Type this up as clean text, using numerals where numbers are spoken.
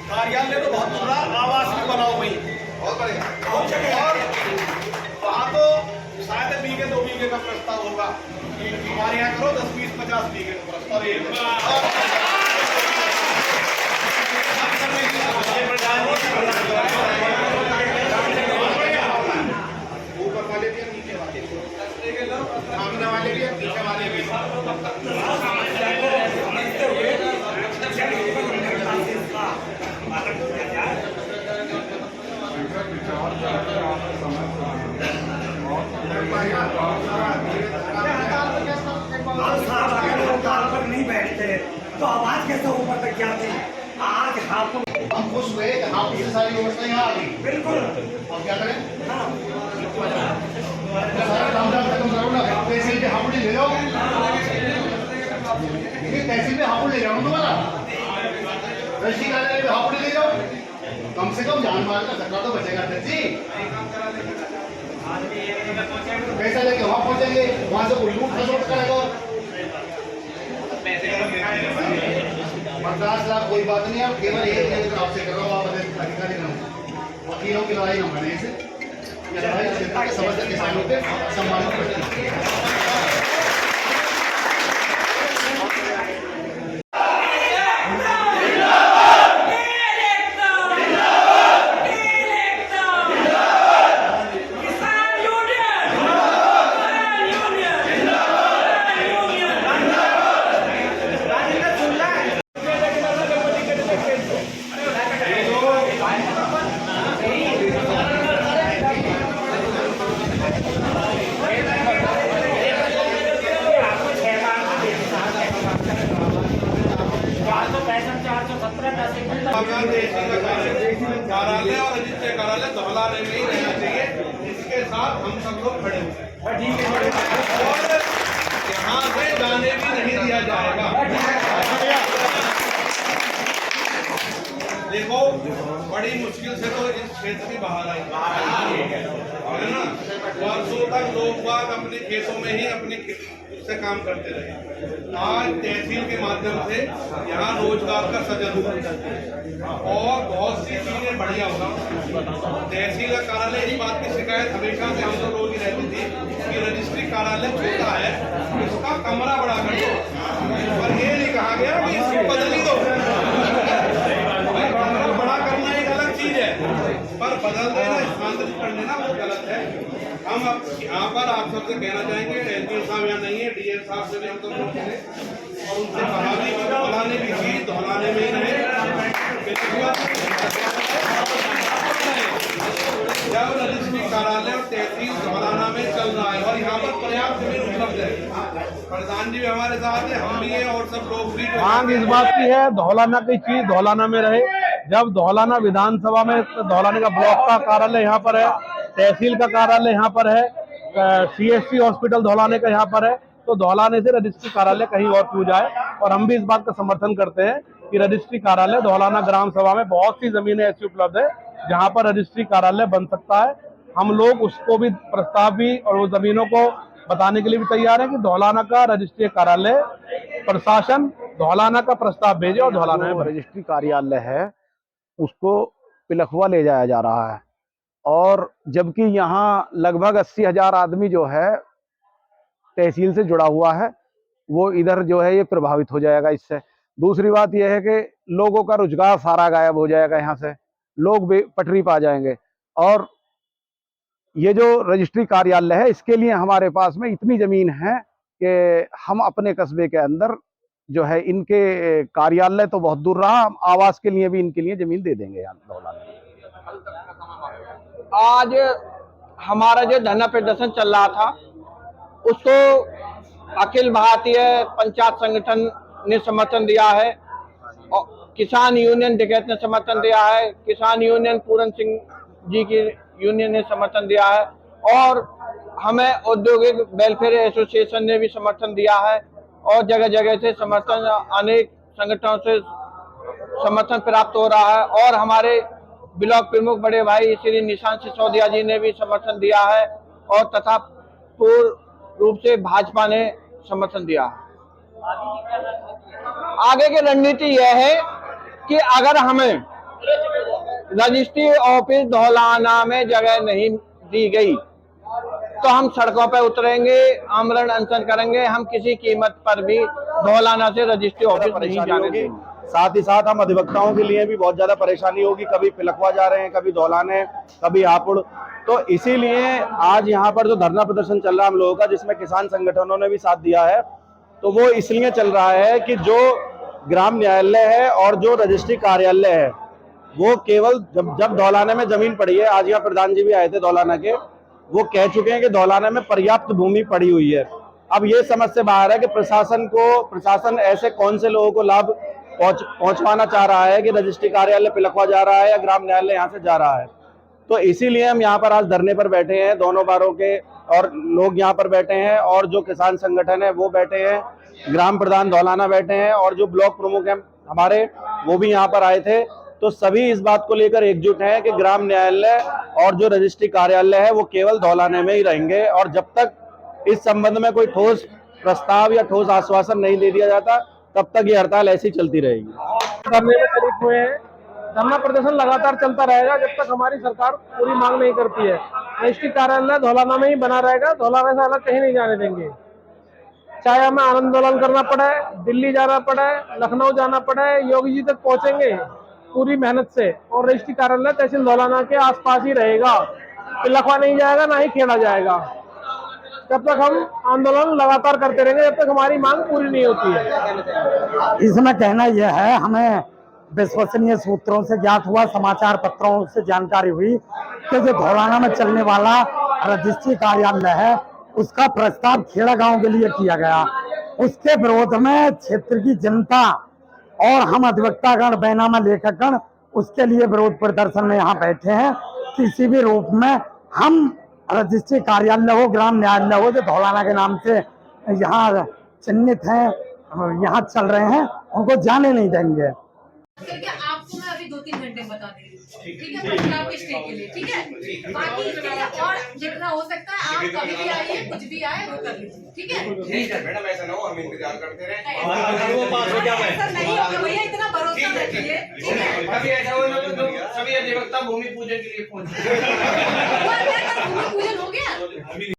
कार्यालय तो बहुत दूर रहा, आवास भी बनाओ वहीं, बहुत बढ़िया। और वहाँ तो शायद बीघे 2 बीघे का प्रस्ताव होगा, हमारे यहाँ करो 10, 20, 50 बीघे का प्रस्ताव। ऊपर वाले भी नीचे वाले भी, सामने वाले भी पीछे वाले भी। नहीं बैठते तो आवाज कैसे ऊपर तक जाती। आज हम खुश हुए कि आपकी सारी व्यवस्था यहाँ आ गई। बिल्कुल। अब क्या करें? सारा काम तहसील पे हापुड़ी ले लो, तहसील पे हापुड़ ले जाओ तुम्हारा, रजिस्ट्री कार्यालय पे हापुड़ी ले जाओ, कम से कम जान माल का खतरा तो बचेगा। जी पैसा लेके वहाँ पहुँचेंगे, वहाँ से कोई लूट खसोट करेगा। 50 लाख कोई बात नहीं है, केवल एक दिन आपसे कर रहा हूँ, आप अधिकारी ना वकीलों की लड़ाई न बने से समझते किसानों के सम्मानित करते हैं। कार्यालय और रजिस्ट्री कार्यालय धौलाने में ही रहना चाहिए, इसके साथ हम सब लोग खड़े हैं। और यहाँ से जाने भी नहीं दिया जाएगा। देखो बड़ी मुश्किल से तो इस क्षेत्र की बाहर आई है ना, वर्षों तक लोग बाग अपने खेतों में ही अपने से काम करते रहे। आज तहसील के माध्यम से यहाँ रोजगार का सृजन हुआ और बहुत सी चीजें बढ़िया होगा। तहसील कार्यालय की बात की शिकायत हमेशा से हम लोगों की रहती थी कि रजिस्ट्री कार्यालय छोटा है, इसका कमरा बड़ा कर दो, पर ये नहीं कहा गया कि इसको बदली दो। कमरा बड़ा करना एक अलग चीज है, पर बदल देना, स्थानांतरित कर देना वो गलत है। हम अब यहाँ पर आप सबसे कहना चाहेंगे, एसडीएम साहब यहाँ नहीं है, डीएम साहब से भी हम तो मिले और उनसे कहा भी कि धौलाने की चीज धौलाने में ही रहे। जब रजिस्ट्री कार्यालय और तहसील धौलाना में चल रहा है और यहाँ पर पर्याप्त जमीन उपलब्ध है, प्रधान जी भी हमारे साथ है, हम भी हैं और सब लोग भी। मांग इस बात की है धौलाना की चीज धौलाना में रहे। जब धौलाना विधानसभा में धौलाने का ब्लॉक का कार्यालय यहाँ पर है, तहसील का कार्यालय यहाँ पर है, सीएससी हॉस्पिटल धौलाने का यहाँ पर है, तो धौलाने से रजिस्ट्री कार्यालय कहीं और क्यों जाए। और हम भी इस बात का समर्थन करते हैं कि रजिस्ट्री कार्यालय धौलाना ग्राम सभा में बहुत सी जमीनें ऐसी उपलब्ध है जहाँ पर रजिस्ट्री कार्यालय बन सकता है। हम लोग उसको भी प्रस्ताव भी और वो जमीनों को बताने के लिए भी तैयार है कि धौलाना का रजिस्ट्री कार्यालय प्रशासन धौलाना का प्रस्ताव भेजे और धौलाना में रजिस्ट्री कार्यालय है उसको पिलखुआ ले जाया जा रहा है, और जबकि यहाँ लगभग 80,000 आदमी जो है तहसील से जुड़ा हुआ है, वो इधर जो है ये प्रभावित हो जाएगा इससे। दूसरी बात यह है कि लोगों का रोजगार सारा गायब हो जाएगा, यहाँ से लोग पटरी पा जाएंगे। और ये जो रजिस्ट्री कार्यालय है इसके लिए हमारे पास में इतनी जमीन है कि हम अपने कस्बे के अंदर जो है इनके कार्यालय तो बहुत दूर रहा, हम आवास के लिए भी इनके लिए जमीन दे देंगे यहाँ धौलाना। आज हमारा जो धरना प्रदर्शन चल रहा था उसको अखिल भारतीय पंचायत संगठन ने समर्थन दिया है और किसान यूनियन डकैत ने समर्थन दिया है, किसान यूनियन पूरन सिंह जी की यूनियन ने समर्थन दिया है और हमें औद्योगिक वेलफेयर एसोसिएशन ने भी समर्थन दिया है और जगह जगह से समर्थन अनेक संगठनों से समर्थन प्राप्त हो रहा है। और हमारे ब्लॉक प्रमुख बड़े भाई श्री निशांत सिसोदिया जी ने भी समर्थन दिया है और तथा पूर्ण रूप से भाजपा ने समर्थन दिया है। आगे की रणनीति यह है कि अगर हमें रजिस्ट्री ऑफिस धौलाना में जगह नहीं दी गई तो हम सड़कों पर उतरेंगे, आमरण अनशन करेंगे। हम किसी कीमत पर भी धौलाना से रजिस्ट्री ऑफिस नहीं जाने देंगे। साथ ही साथ हम अधिवक्ताओं के लिए भी बहुत ज्यादा परेशानी होगी, कभी पिलखवा जा रहे हैं, कभी धौलाने, कभी हापुड़। तो इसीलिए आज यहाँ पर जो धरना प्रदर्शन चल रहा है हम लोगों का, जिसमें किसान संगठनों ने भी साथ दिया है, तो वो इसलिए चल रहा है कि जो ग्राम न्यायालय है और जो रजिस्ट्री कार्यालय है वो केवल जब धौलाना में जमीन पड़ी है, आज यहाँ प्रधान जी भी आए थे धौलाना के, वो कह चुके हैं कि धौलाना में पर्याप्त भूमि पड़ी हुई है। अब ये समझ से बाहर है कि प्रशासन ऐसे कौन से लोगों को लाभ पहुंचवाना चाह रहा है कि रजिस्ट्री कार्यालय पिलखवा जा रहा है या ग्राम न्यायालय यहाँ से जा रहा है। तो इसीलिए हम यहाँ पर आज धरने पर बैठे हैं, दोनों बारों के और लोग यहाँ पर बैठे हैं, और जो किसान संगठन है वो बैठे हैं, ग्राम प्रधान धौलाना बैठे हैं, और जो ब्लॉक प्रमुख हैं हमारे वो भी यहाँ पर आए थे। तो सभी इस बात को लेकर एकजुट हैं कि ग्राम न्यायालय और जो रजिस्ट्री कार्यालय है वो केवल धौलाने में ही रहेंगे, और जब तक इस संबंध में कोई ठोस प्रस्ताव या ठोस आश्वासन नहीं दे दिया जाता तब तक ये हड़ताल ऐसी चलती रहेगी। धरने में शरीक हुए हैं, धरना प्रदर्शन लगातार चलता रहेगा जब तक हमारी सरकार पूरी मांग नहीं करती है। रजिस्ट्री कार्यालय धौलाना में ही बना रहेगा, धौलाना से अलग कहीं नहीं जाने देंगे। चाहे हमें आंदोलन करना पड़े, दिल्ली जाना पड़े, लखनऊ जाना पड़े, योगी जी तक पहुंचेंगे पूरी मेहनत से। और रजिस्ट्री कार्यालय तहसील धौलाना के आसपास ही रहेगा, पिलखवा नहीं जाएगा, ना ही खेड़ा जाएगा। जब तक हम आंदोलन लगातार करते रहेंगे, जब तक हमारी मांग पूरी नहीं होती है। इसमें कहना यह है, हमें विश्वसनीय सूत्रों से ज्ञात हुआ, समाचार पत्रों से जानकारी हुई कि जो धौलाना में चलने वाला रजिस्ट्री कार्यालय है उसका प्रस्ताव खेड़ा गांव के लिए किया गया। उसके विरोध में क्षेत्र की जनता और हम अधिवक्तागण, बैनामा लेखकगण उसके लिए विरोध प्रदर्शन में यहाँ बैठे हैं। किसी भी रूप में हम रजिस्ट्री कार्यालय हो, ग्राम न्यायालय हो, जो धौलाना के नाम से यहाँ चिन्हित हैं, यहाँ चल रहे हैं, उनको जाने नहीं देंगे। करके आपको मैं अभी 2-3 घंटे में बता देंगी, ठीक है, पंजाब के स्टे के लिए, ठीक है। बाकी इसके लिए और जितना हो सकता है आप कभी भी आइए, कुछ भी आए वो कर लीजिए, ठीक है। ठीक है मैडम, ऐसा ना हो हम इंतजार करते रहे। ऐसा नहीं होगा भैया, इतना भरोसा रखिए, ठीक है। कभी ऐसा हो ना तो सभी अधिवक्ता भूमि पूजन के लिए पहुंचे। भूमि पूजन हो गया।